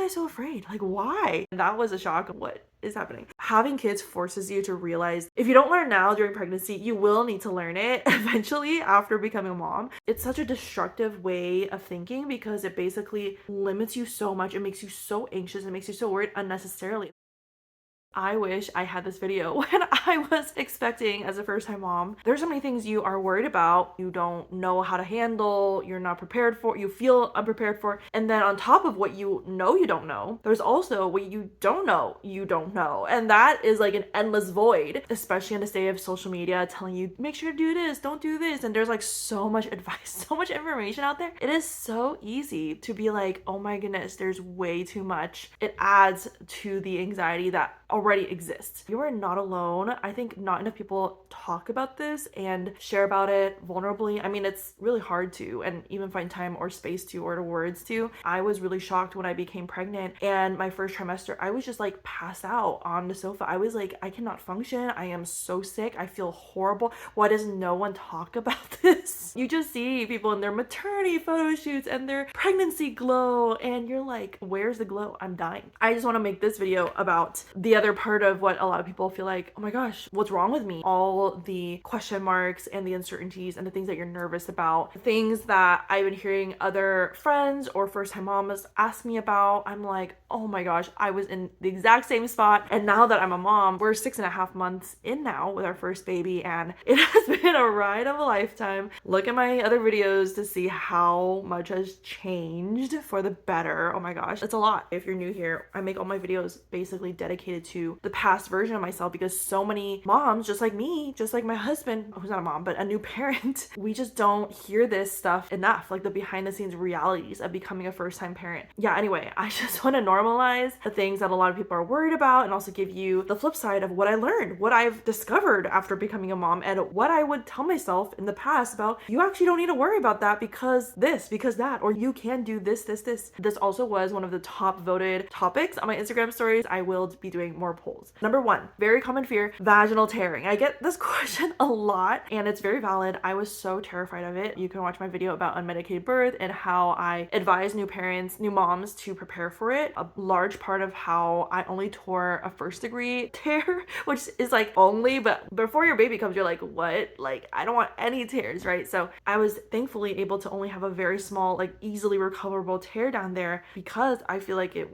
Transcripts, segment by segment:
I so afraid? Like, why? And that was a shock of what is happening. Having kids forces you to realize if you don't learn now during pregnancy, you will need to learn it eventually after becoming a mom. It's such a destructive way of thinking because it basically limits you so much. It makes you so anxious. It makes you so worried unnecessarily. I wish I had this video when I was expecting as a first-time mom. There's so many things you are worried about, you don't know how to handle, you're not prepared for, you feel unprepared for, and then on top of what you know you don't know, there's also what you don't know you don't know. And that is like an endless void, especially in this day of social media telling you, make sure to do this, don't do this. And there's like so much advice, so much information out there. It is so easy to be like, oh my goodness, there's way too much. It adds to the anxiety that already exists. You are not alone. I think not enough people talk about this and share about it vulnerably. I mean, it's really hard to, and even find time or space to, or the words to. I was really shocked when I became pregnant, and my first trimester, I was just like passed out on the sofa. I was like, I cannot function. I am so sick. I feel horrible. Why does no one talk about this? You just see people in their maternity photo shoots and their pregnancy glow, and you're like, where's the glow? I'm dying. I just want to make this video about the other part of what a lot of people feel like, oh my gosh, what's wrong with me? All the question marks and the uncertainties and the things that you're nervous about, things that I've been hearing other friends or first-time moms ask me about. I'm like, oh my gosh, I was in the exact same spot. And now that I'm a mom, we're 6.5 months in now with our first baby, and it has been a ride of a lifetime. Look at my other videos to see how much has changed for the better. Oh my gosh, it's a lot. If you're new here, I make all my videos basically dedicated to the past version of myself because so many moms, just like me, just like my husband, who's not a mom, but a new parent, we just don't hear this stuff enough, like the behind the scenes realities of becoming a first-time parent. Yeah, anyway, I just want to normalize the things that a lot of people are worried about and also give you the flip side of what I learned, what I've discovered after becoming a mom, and what I would tell myself in the past about, you actually don't need to worry about that because this, because that, or you can do this, this, this. This also was one of the top voted topics on my Instagram stories. I will be doing more polls. Number one, very common fear, vaginal tearing. I get this question a lot and it's very valid. I was so terrified of it. You can watch my video about unmedicated birth and how I advise new parents, new moms to prepare for it. A large part of how I only tore a first degree tear, which is like only, but before your baby comes, you're like, what? Like, I don't want any tears, right? So I was thankfully able to only have a very small, like easily recoverable tear down there because I feel like I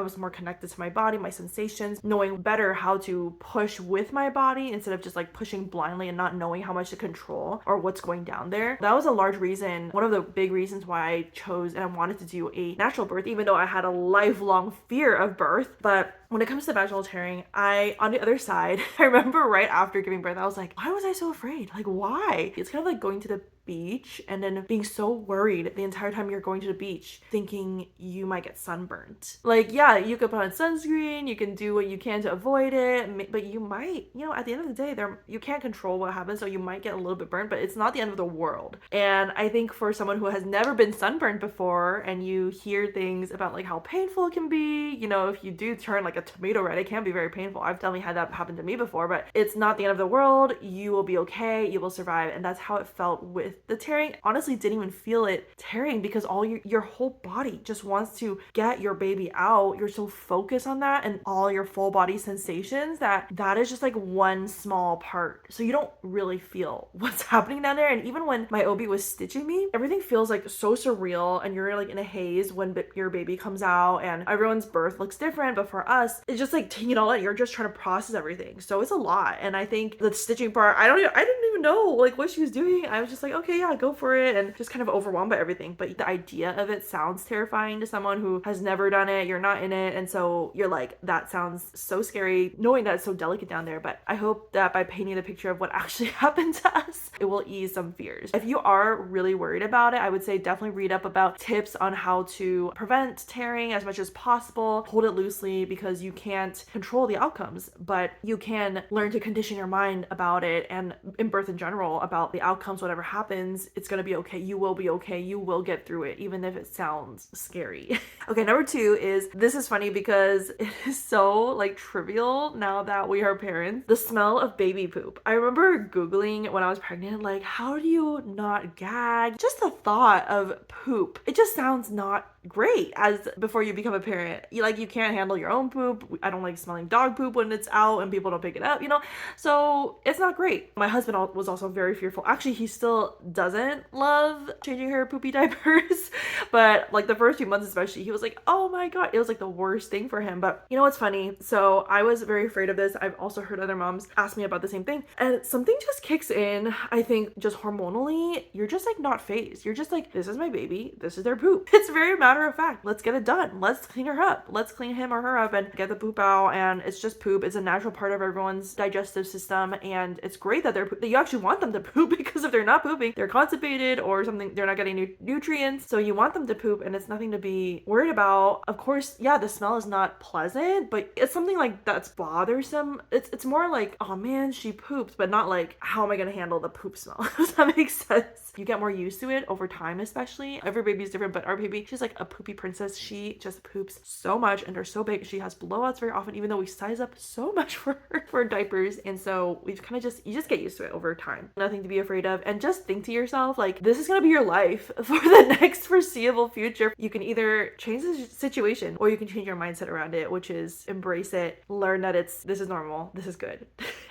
was more connected to my body, my sensations, knowing better how to push with my body instead of just like pushing blindly and not knowing how much to control or what's going down there. That was a large reason, one of the big reasons why I chose and I wanted to do a natural birth, even though I had a lifelong fear of birth. But when it comes to vaginal tearing, on the other side, I remember right after giving birth, I was like, why was I so afraid? Like, why? It's kind of like going to the beach and then being so worried the entire time you're going to the beach, thinking you might get sunburned. Like, yeah, you could put on sunscreen, you can do what you can to avoid it, but you might, at the end of the day, you can't control what happens, so you might get a little bit burnt, but it's not the end of the world. And I think for someone who has never been sunburned before, and you hear things about like how painful it can be, if you do turn like a tomato red, it can be very painful. I've definitely had that happen to me before, but it's not the end of the world. You will be okay, you will survive. And that's how it felt with the tearing. Honestly, didn't even feel it tearing because all your whole body just wants to get your baby out. You're so focused on that and all your full body sensations that is just like one small part. So you don't really feel what's happening down there. And even when my OB was stitching me, everything feels like so surreal and you're like in a haze when your baby comes out, and everyone's birth looks different. But for us, it's just like taking it all in. You're just trying to process everything. So it's a lot. And I think the stitching part, I didn't even know like what she was doing. I was just like, okay, yeah, go for it, and just kind of overwhelmed by everything. But the idea of it sounds terrifying to someone who has never done it. You're not in it, and so you're like, that sounds so scary, knowing that it's so delicate down there. But I hope that by painting the picture of what actually happened to us, it will ease some fears. If you are really worried about it, I would say definitely read up about tips on how to prevent tearing as much as possible. Hold it loosely because you can't control the outcomes, but you can learn to condition your mind about it, and in birth in general, about the outcomes. Whatever happens, it's gonna be okay. You will be okay. You will get through it, even if it sounds scary. Okay, number two is, this is funny because it is so like trivial now that we are parents. The smell of baby poop. I remember Googling when I was pregnant, like, how do you not gag? Just the thought of poop, it just sounds not great as before you become a parent. You can't handle your own poop. I don't like smelling dog poop when it's out and people don't pick it up, so it's not great. My husband was also very fearful. Actually, he still doesn't love changing her poopy diapers, but like the first few months especially, he was like, oh my god, it was like the worst thing for him. But you know what's funny? So I was very afraid of this. I've also heard other moms ask me about the same thing, and something just kicks in. I think just hormonally, you're just like not phased. You're just like, this is my baby, this is their poop. It's very matter of fact. Let's get it done. Let's clean her up. Let's clean him or her up and get the poop out. And it's just poop. It's a natural part of everyone's digestive system, and it's great that that you actually want them to poop, because if they're not pooping, they're constipated or something, they're not getting nutrients. So you want them to poop, and it's nothing to be worried about. Of course, yeah, the smell is not pleasant, but it's something like that's bothersome. It's more like, oh man, she pooped, but not like, how am I gonna handle the poop smell? Does that make sense? You get more used to it over time, especially. Every baby is different, but our baby, she's like a poopy princess. She just poops so much, and they're so big. She has blowouts very often, even though we size up so much for her for diapers. And so we've kind of you just get used to it over time. Nothing to be afraid of. And just think to yourself, like, this is gonna be your life for the next foreseeable future. You can either change the situation, or you can change your mindset around it, which is embrace it, learn that this is normal, this is good,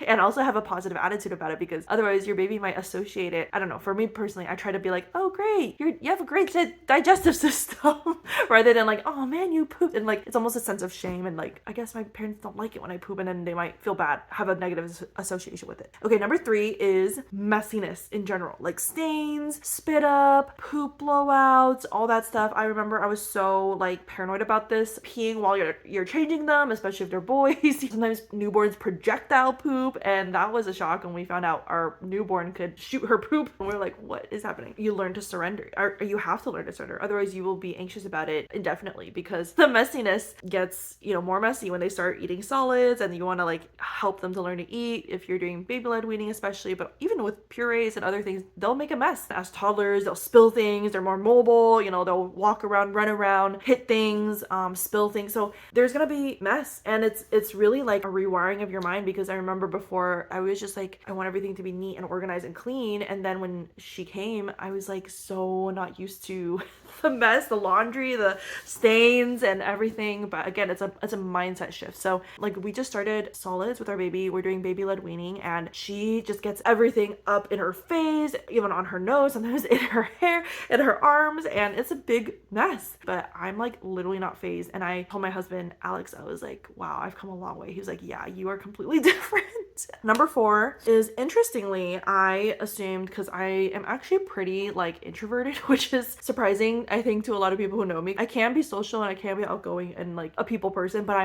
and also have a positive attitude about it, because otherwise your baby might associate it. I don't know, for me personally, I try to be like, oh great, you have a great digestive system, rather than like, oh man, you pooped, and like it's almost a sense of shame, and like, I guess my parents don't like it when I poop, and then they might feel bad, have a negative association with it. Okay, number 3 is messiness in general, like stains, spit up, poop blowouts, all that stuff. I remember I was so like paranoid about this, peeing while you're changing them, especially if they're boys. Sometimes newborns projectile poop, and that was a shock when we found out our newborn could shoot her poop, and we're like, what is happening? You learn to surrender, or you have to learn to surrender, otherwise you will be anxious about it indefinitely, because the messiness gets more messy when they start eating solids, and you want to like help them to learn to eat if you're doing baby-led weaning especially. But even with purees and other things, they'll make a mess. As toddlers, they'll spill things, they're more mobile, they'll walk around, run around, hit things, spill things. So there's gonna be mess, and it's really like a rewiring of your mind, because I remember before I was just like, I want everything to be neat and organized and clean, and then when she came, I was like so not used to the mess, the laundry, the stains and everything. But again, it's a mindset shift. So like, we just started solids with our baby. We're doing baby-led weaning, and she just gets everything up in her face, even on her nose, sometimes in her hair, in her arms, and it's a big mess. But I'm like literally not phased. And I told my husband Alex, I was like, wow, I've come a long way. He was like, yeah, you are completely different. Number 4 is, interestingly, I assumed, because I am actually pretty like introverted, which is surprising, I think, to a lot of people who know me. I can be social and I can be outgoing and like a people person, but I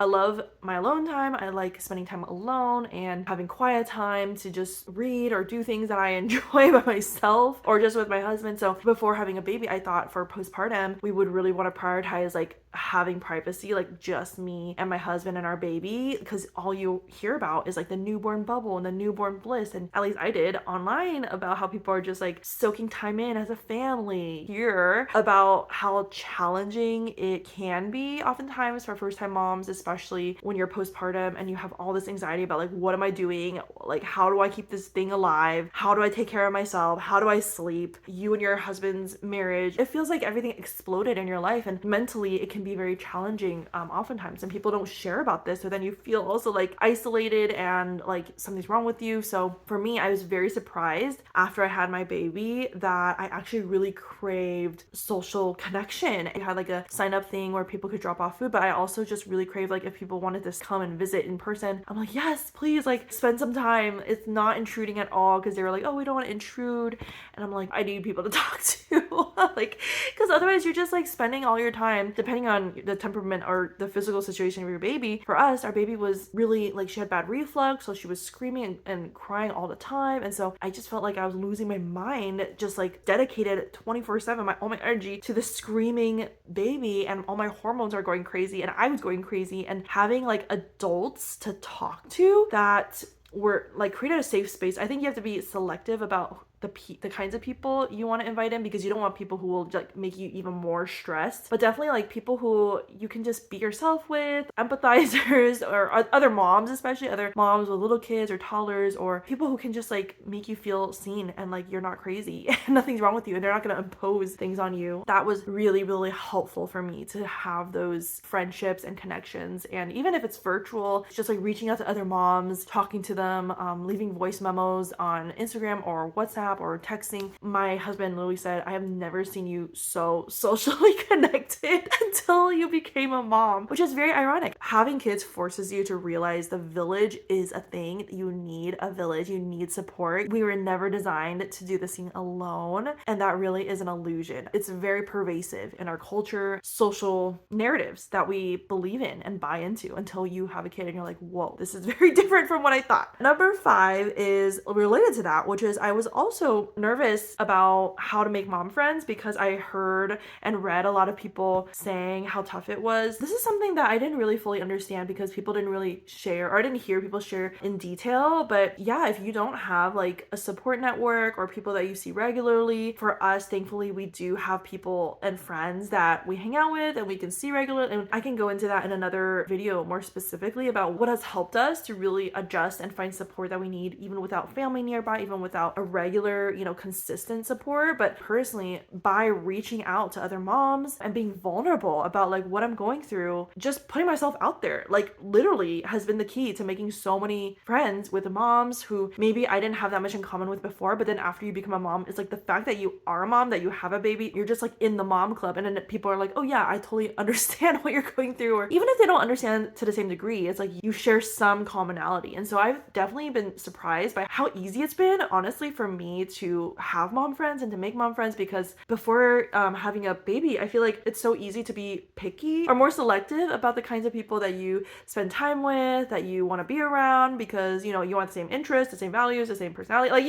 love my alone time. I like spending time alone and having quiet time to just read or do things that I enjoy by myself, or just with my husband. So before having a baby, I thought for postpartum, we would really want to prioritize like having privacy, like just me and my husband and our baby, because all you hear about is like the newborn bubble and the newborn bliss, and at least I did online, about how people are just like soaking time in as a family. Hear about how challenging it can be oftentimes for first-time moms, especially when you're postpartum and you have all this anxiety about like, what am I doing, like how do I keep this thing alive, how do I take care of myself, how do I sleep, you and your husband's marriage. It feels like everything exploded in your life, and mentally it can be very challenging oftentimes, and people don't share about this, so then you feel also like isolated and like something's wrong with you. So for me, I was very surprised after I had my baby that I actually really craved social connection. I had like a sign up thing where people could drop off food, but I also just really craved like if people wanted to come and visit in person, I'm like, yes, please, like spend some time. It's not intruding at all, because they were like, oh, we don't want to intrude, and I'm like, I need people to talk to like, because otherwise you're just like spending all your time, depending on the temperament or the physical situation of your baby. For us, our baby was really like, she had bad reflux, so she was screaming and crying all the time, and so I just felt like I was losing my mind, just like dedicated 24/7, all my energy to the screaming baby, and all my hormones are going crazy, and I was going crazy. And having like adults to talk to that were like created a safe space. I think you have to be selective about the kinds of people you want to invite in, because you don't want people who will like make you even more stressed. But definitely like people who you can just be yourself with, empathizers, or other moms, especially other moms with little kids or toddlers, or people who can just like make you feel seen and like you're not crazy and nothing's wrong with you and they're not going to impose things on you. That was really, really helpful for me to have those friendships and connections. And even if it's virtual, just like reaching out to other moms, talking to them, leaving voice memos on Instagram or WhatsApp or texting. My husband literally said, I have never seen you so socially connected until you became a mom, which is very ironic. Having kids forces you to realize the village is a thing. You need a village, you need support. We were never designed to do this thing alone, and that really is an illusion. It's very pervasive in our culture, social narratives that we believe in and buy into until you have a kid and you're like, whoa, this is very different from what I thought. Number 5 is related to that, which is I was also nervous about how to make mom friends because I heard and read a lot of people saying how tough it was. This is something that I didn't really fully understand because people didn't really share, or I didn't hear people share in detail. But yeah, if you don't have like a support network or people that you see regularly, for us, thankfully, we do have people and friends that we hang out with and we can see regularly. And I can go into that in another video more specifically about what has helped us to really adjust and find support that we need, even without family nearby, even without a regular, consistent support. But personally, by reaching out to other moms and being vulnerable about like what I'm going through, just putting myself out there, like literally has been the key to making so many friends with moms who maybe I didn't have that much in common with before. But then after you become a mom, it's like the fact that you are a mom, that you have a baby, you're just like in the mom club. And then people are like, oh yeah, I totally understand what you're going through. Or even if they don't understand to the same degree, it's like you share some commonality. And so I've definitely been surprised by how easy it's been, honestly, for me to have mom friends and to make mom friends, because before having a baby, I feel like it's so easy to be picky or more selective about the kinds of people that you spend time with, that you want to be around, because you want the same interests, the same values, the same personality. Like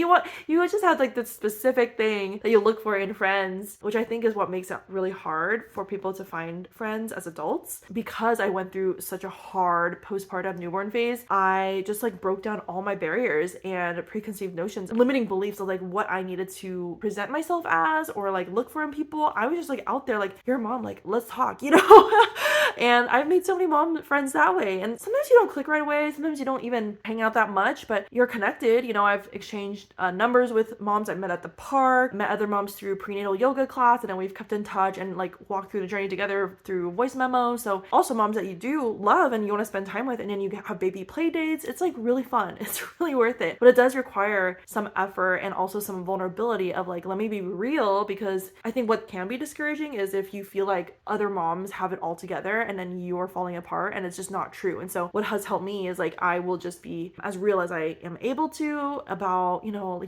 you just have like this specific thing that you look for in friends, which I think is what makes it really hard for people to find friends as adults. Because I went through such a hard postpartum newborn phase, I just like broke down all my barriers and preconceived notions, limiting beliefs of like what I needed to present myself as or like look for in people. I was just like out there like, you're a mom, like let's talk, and I've made so many mom friends that way. And sometimes you don't click right away, sometimes you don't even hang out that much, but you're connected. I've exchanged numbers with moms I met at the park, met other moms through prenatal yoga class, and then we've kept in touch and like walked through the journey together through voice memos. So also moms that you do love and you want to spend time with, and then you have baby play dates. It's like really fun. It's really worth it, but it does require some effort and also some vulnerability of like, let me be real, because I think what can be discouraging is if you feel like other moms have it all together and then you're falling apart, and it's just not true. And so what has helped me is like, I will just be as real as I am able to about,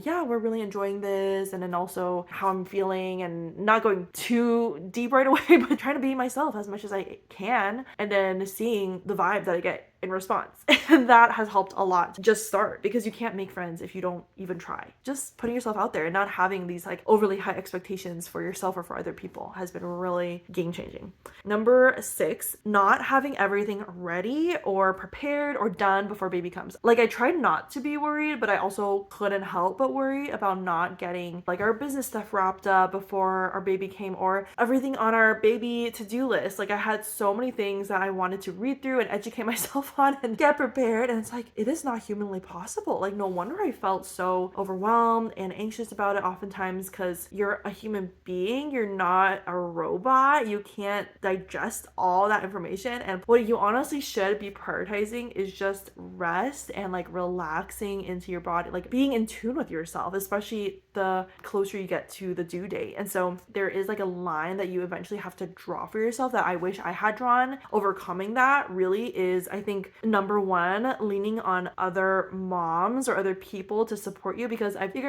yeah, we're really enjoying this, and then also how I'm feeling, and not going too deep right away, but trying to be myself as much as I can, and then seeing the vibe that I get in response. And that has helped a lot to just start, because you can't make friends if you don't even try. Just putting yourself out there and not having these like overly high expectations for yourself or for other people has been really game changing. Number 6, not having everything ready or prepared or done before baby comes. Like I tried not to be worried, but I also couldn't help but worry about not getting like our business stuff wrapped up before our baby came, or everything on our baby to-do list. Like I had so many things that I wanted to read through and educate myself on and get prepared, and it's like, it is not humanly possible. Like no wonder I felt so overwhelmed and anxious about it oftentimes, because you're a human being, you're not a robot. You can't digest all that information, and what you honestly should be prioritizing is just rest and like relaxing into your body, like being in tune with yourself, especially the closer you get to the due date. And so there is like a line that you eventually have to draw for yourself that I wish I had drawn. Overcoming that really is, I think, number 1, leaning on other moms or other people to support you, because I think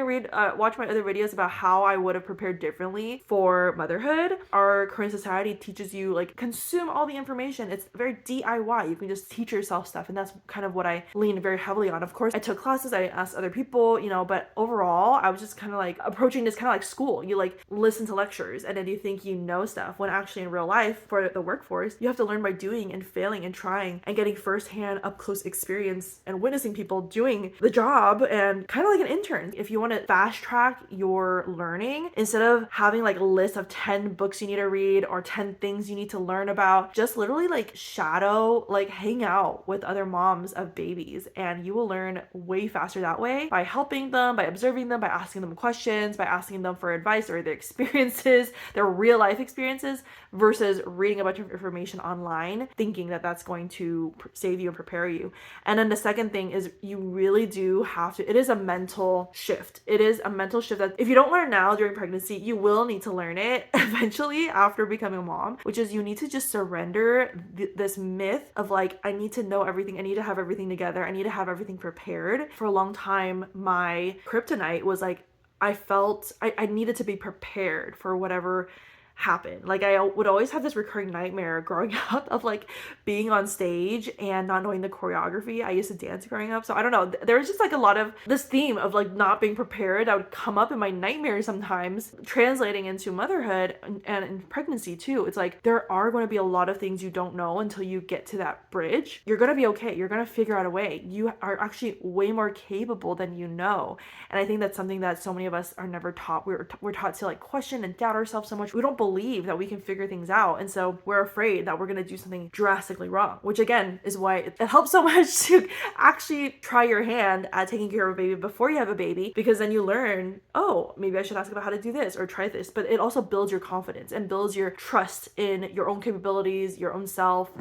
watch my other videos about how I would have prepared differently for motherhood. Our current society teaches you like consume all the information. It's very DIY. You can just teach yourself stuff, and that's kind of what I leaned very heavily on. Of course, I took classes, I asked other people, but overall I was just kind of like approaching this kind of like school. You like listen to lectures and then you think you know stuff, when actually in real life for the workforce, you have to learn by doing and failing and trying and getting firsthand up close experience and witnessing people doing the job, and kind of like an intern. If you want to fast track your learning, instead of having like a list of 10 books you need to read or 10 things you need to learn about, just literally like shadow, like hang out with other moms of babies, and you will learn way faster that way, by helping them, by observing them, by asking them questions, by asking them for advice or their experiences, their real life experiences, versus reading a bunch of information online thinking that that's going to save you and prepare you. And then the second thing is, you really do have to, it is a mental shift. It is a mental shift that if you don't learn now during pregnancy, you will need to learn it eventually after becoming a mom, which is you need to just surrender this myth of like, I need to know everything. I need to have everything together. I need to have everything prepared. For a long time, my kryptonite was like, I felt I needed to be prepared for whatever happened. Like I would always have this recurring nightmare growing up of like being on stage and not knowing the choreography. I used to dance growing up, so I don't know, there was just like a lot of this theme of like not being prepared that would come up in my nightmares sometimes, translating into motherhood and in pregnancy too. It's like there are going to be a lot of things you don't know until you get to that bridge. You're going to be okay. You're going to figure out a way. You are actually way more capable than you know. And I think that's something that so many of us are never taught. We're taught to like question and doubt ourselves so much. We don't believe that we can figure things out, and so we're afraid that we're going to do something drastically wrong, which again is why it helps so much to actually try your hand at taking care of a baby before you have a baby, because then you learn, oh, maybe I should ask about how to do this or try this. But it also builds your confidence and builds your trust in your own capabilities, your own self,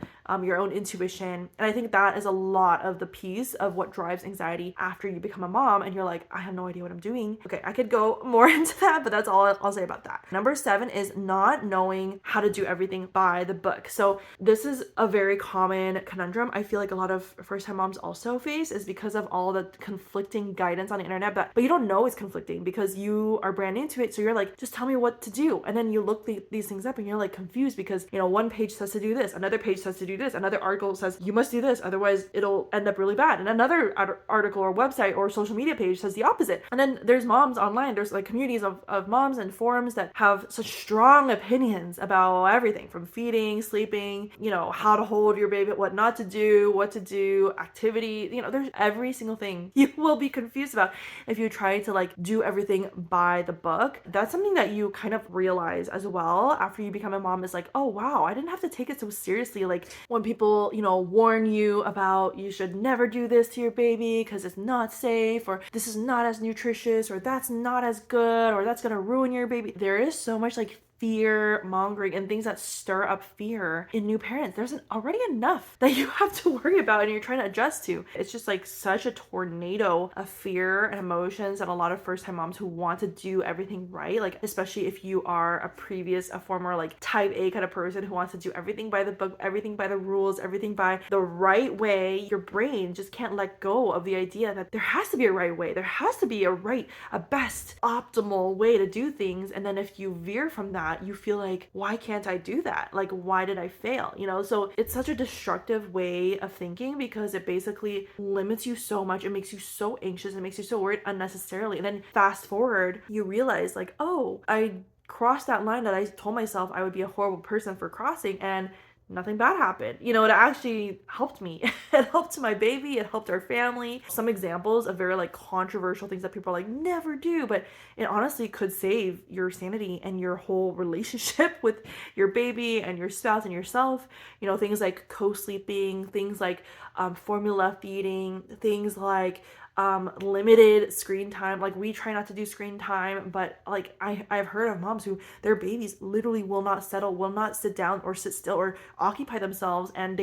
your own intuition. And I think that is a lot of the piece of what drives anxiety after you become a mom and you're like, I have no idea what I'm doing. Okay, I could go more into that, but that's all I'll say about that. Number 7 is not knowing how to do everything by the book. So this is a very common conundrum I feel like a lot of first-time moms also face, is because of all the conflicting guidance on the internet, but you don't know it's conflicting because you are brand new to it. So you're like, just tell me what to do. And then you look these things up and you're like confused because, you know, one page says to do this, another page says to do this, another article says you must do this, otherwise it'll end up really bad. And another article or website or social media page says the opposite. And then there's moms online, there's like communities of moms and forums that have such strong opinions about everything from feeding, sleeping, you know, how to hold your baby, what not to do, what to do, activity, you know, there's every single thing you will be confused about if you try to like do everything by the book. That's something that you kind of realize as well after you become a mom, is like, oh wow, I didn't have to take it so seriously. Like when people, you know, warn you about you should never do this to your baby because it's not safe, or this is not as nutritious, or that's not as good, or that's gonna ruin your baby. There is so much like fear mongering and things that stir up fear in new parents. There's already enough that you have to worry about and you're trying to adjust to. It's just like such a tornado of fear and emotions that a lot of first-time moms who want to do everything right, like especially if you are a former like type A kind of person who wants to do everything by the book, everything by the rules, everything by the right way, your brain just can't let go of the idea that there has to be a right way. There has to be a best optimal way to do things. And then if you veer from that, you feel like, why can't I do that? Like, why did I fail? You know, so it's such a destructive way of thinking because it basically limits you so much. It makes you so anxious. It makes you so worried unnecessarily. And then fast forward, you realize like, oh, I crossed that line that I told myself I would be a horrible person for crossing, and nothing bad happened. You know, it actually helped me. It helped my baby. It helped our family. Some examples of very like controversial things that people are like, never do, but it honestly could save your sanity and your whole relationship with your baby and your spouse and yourself. You know, things like co-sleeping, things like formula feeding, things like limited screen time. Like we try not to do screen time, but like I've heard of moms who their babies literally will not settle, will not sit down or sit still or occupy themselves, and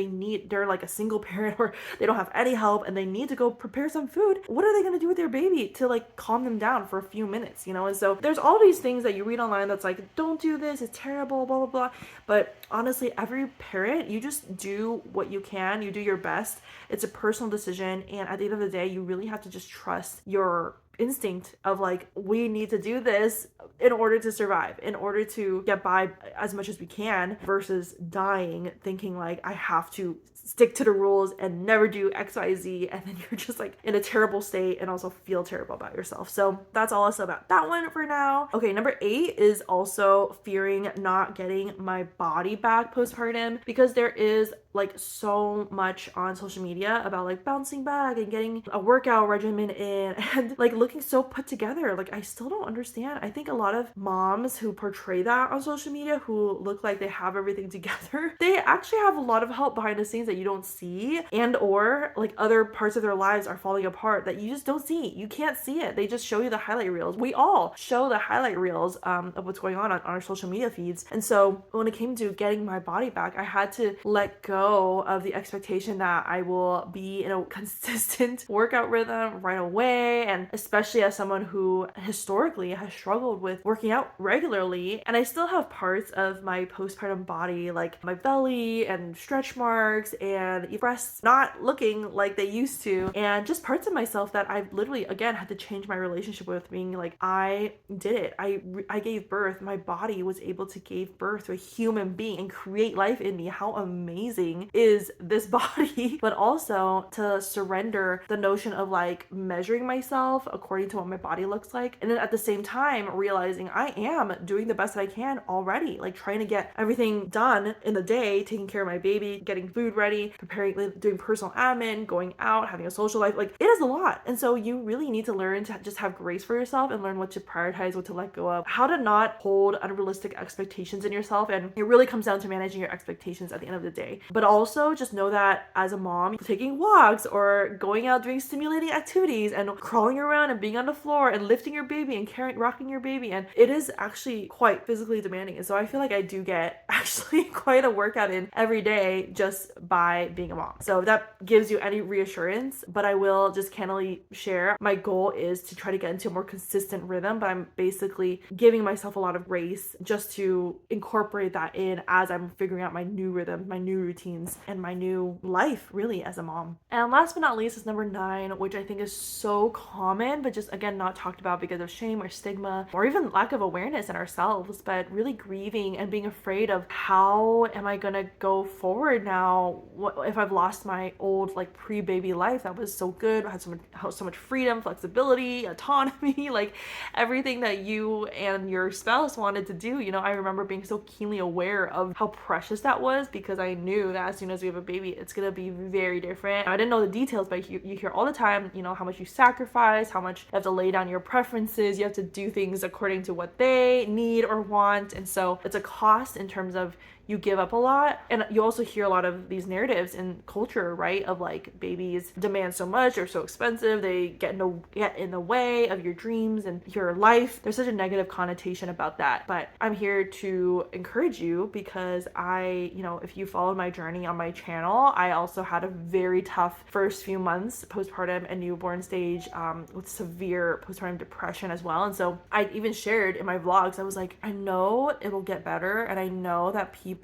they're like a single parent or they don't have any help and they need to go prepare some food. What are they going to do with their baby to like calm them down for a few minutes, you know? And so there's all these things that you read online that's like, don't do this, it's terrible, blah blah blah. But honestly, every parent, you just do what you can, you do your best. It's a personal decision, and at the end of the day, you really have to just trust your instinct of like, we need to do this in order to survive, in order to get by as much as we can, versus dying thinking like, I have to stick to the rules and never do XYZ, and then you're just like in a terrible state and also feel terrible about yourself. So that's all I'll say about that one for now. Okay, number 8 is also fearing not getting my body back postpartum, because there is like so much on social media about like bouncing back and getting a workout regimen in and like looking so put together. Like, I still don't understand. I think a lot of moms who portray that on social media, who look like they have everything together, they actually have a lot of help behind the scenes that you don't see, and or like other parts of their lives are falling apart that you just don't see. You can't see it. They just show you the highlight reels. We all show the highlight reels of what's going on our social media feeds. And so when it came to getting my body back, I had to let go of the expectation that I will be in a consistent workout rhythm right away, and especially as someone who historically has struggled with working out regularly. And I still have parts of my postpartum body, like my belly and stretch marks and breasts not looking like they used to, and just parts of myself that I've literally again had to change my relationship with, being like, I did it. I gave birth. My body was able to give birth to a human being and create life in me. How amazing is this body? But also to surrender the notion of like measuring myself according to what my body looks like, and then at the same time realizing I am doing the best that I can already, like trying to get everything done in the day, taking care of my baby, getting food ready, preparing, doing personal admin, going out, having a social life. Like, it is a lot. And so you really need to learn to just have grace for yourself and learn what to prioritize, what to let go of, how to not hold unrealistic expectations in yourself. And it really comes down to managing your expectations at the end of the day. But also just know that as a mom, taking walks or going out doing stimulating activities and crawling around and being on the floor and lifting your baby and rocking your baby, and it is actually quite physically demanding. And so I feel like I do get actually quite a workout in every day just by being a mom. So if that gives you any reassurance, but I will just candidly share, my goal is to try to get into a more consistent rhythm, but I'm basically giving myself a lot of grace just to incorporate that in as I'm figuring out my new rhythm, my new routines, and my new life really as a mom. And last but not least is number 9, which I think is so common, but just again not talked about because of shame or stigma or even lack of awareness in ourselves, but really grieving and being afraid of, how am I gonna go forward now? What if I've lost my old like pre-baby life that was so good, I had so much freedom, flexibility, autonomy, like everything that you and your spouse wanted to do. You know, I remember being so keenly aware of how precious that was, because I knew that as soon as we have a baby, it's gonna be very different. I didn't know the details, but you hear all the time, you know, how much you sacrifice, how much you have to lay down your preferences, you have to do things according to what they need or want. And so it's a cost in terms of you give up a lot. And you also hear a lot of these narratives in culture, right, of like babies demand so much, they're so expensive, they get in the way of your dreams and your life. There's such a negative connotation about that, but I'm here to encourage you, because I, you know, if you followed my journey on my channel, I also had a very tough first few months postpartum and newborn stage with severe postpartum depression as well. And so I even shared in my vlogs, I was like, I know it'll get better, and I know that people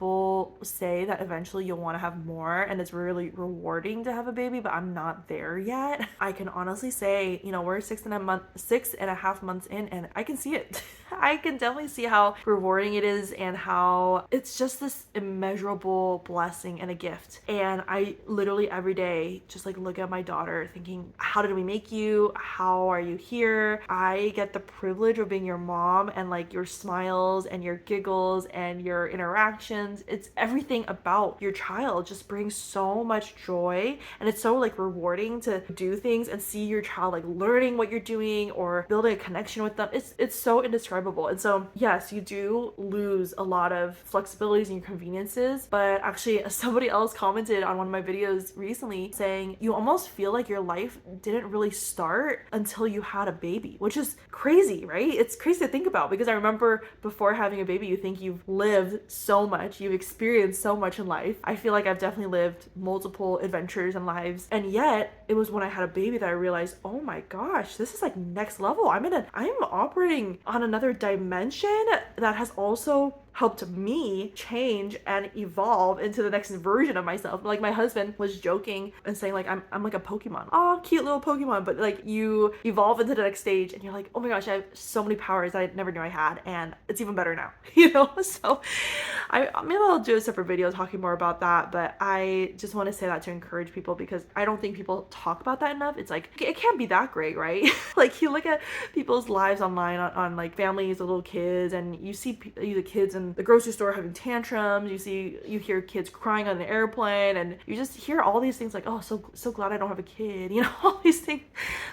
say that eventually you'll want to have more and it's really rewarding to have a baby, but I'm not there yet. I can honestly say, you know, we're 6.5 months in, and I can see it. I can definitely see how rewarding it is and how it's just this immeasurable blessing and a gift. And I literally every day just like look at my daughter thinking, how did we make you? How are you here? I get the privilege of being your mom, and like your smiles and your giggles and your interactions, it's everything about your child just brings so much joy. And it's so like rewarding to do things and see your child like learning what you're doing or building a connection with them. It's so indescribable. And so yes, you do lose a lot of flexibilities and your conveniences, but actually somebody else commented on one of my videos recently saying you almost feel like your life didn't really start until you had a baby, which is crazy, right? It's crazy to think about, because I remember before having a baby, you think you've lived so much, you've experienced so much in life. I feel like I've definitely lived multiple adventures and lives, and yet it was when I had a baby that I realized, oh my gosh, this is like next level. I'm operating on another dimension that has also helped me change and evolve into the next version of myself. Like my husband was joking and saying like I'm like a Pokemon. Oh, cute little Pokemon. But like you evolve into the next stage and you're like, oh my gosh, I have so many powers I never knew I had, and it's even better now. So maybe I'll do a separate video talking more about that, but I just want to say that to encourage people because I don't think people talk about that enough. It's like it can't be that great, right? Like you look at people's lives online on like families with little kids, and you see the kids in the grocery store having tantrums. You hear kids crying on the airplane, and you just hear all these things like, oh, so glad I don't have a kid, all these things.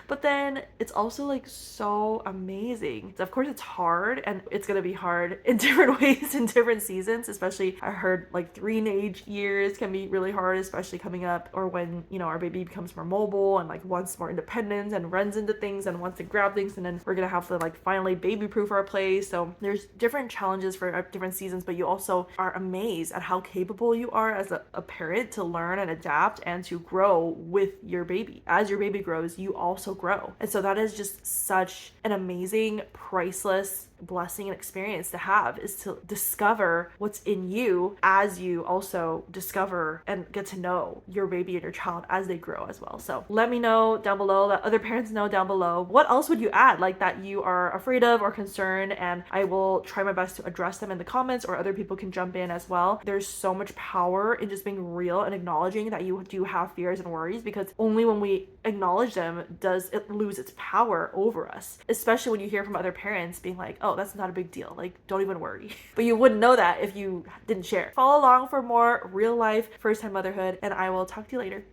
But then it's also like so amazing. Of course, it's hard, and it's gonna be hard in different ways in different seasons. Especially, I heard like teenage years can be really hard, especially coming up, or when our baby becomes more mobile and like wants more independence and runs into things and wants to grab things, and then we're gonna have to like finally baby proof our place. So there's different challenges for different seasons, but you also are amazed at how capable you are as a parent to learn and adapt and to grow with your baby. As your baby grows, you also grow. And so that is just such an amazing, priceless blessing and experience to have, is to discover what's in you as you also discover and get to know your baby and your child as they grow as well. So let me know down below, let other parents know down below, what else would you add like that you are afraid of or concerned, and I will try my best to address them in the comments, or other people can jump in as well. There's so much power in just being real and acknowledging that you do have fears and worries, because only when we acknowledge them does it lose its power over us, especially when you hear from other parents being like, oh, that's not a big deal, like don't even worry. But you wouldn't know that if you didn't share. Follow along for more real life first time motherhood, and I will talk to you later.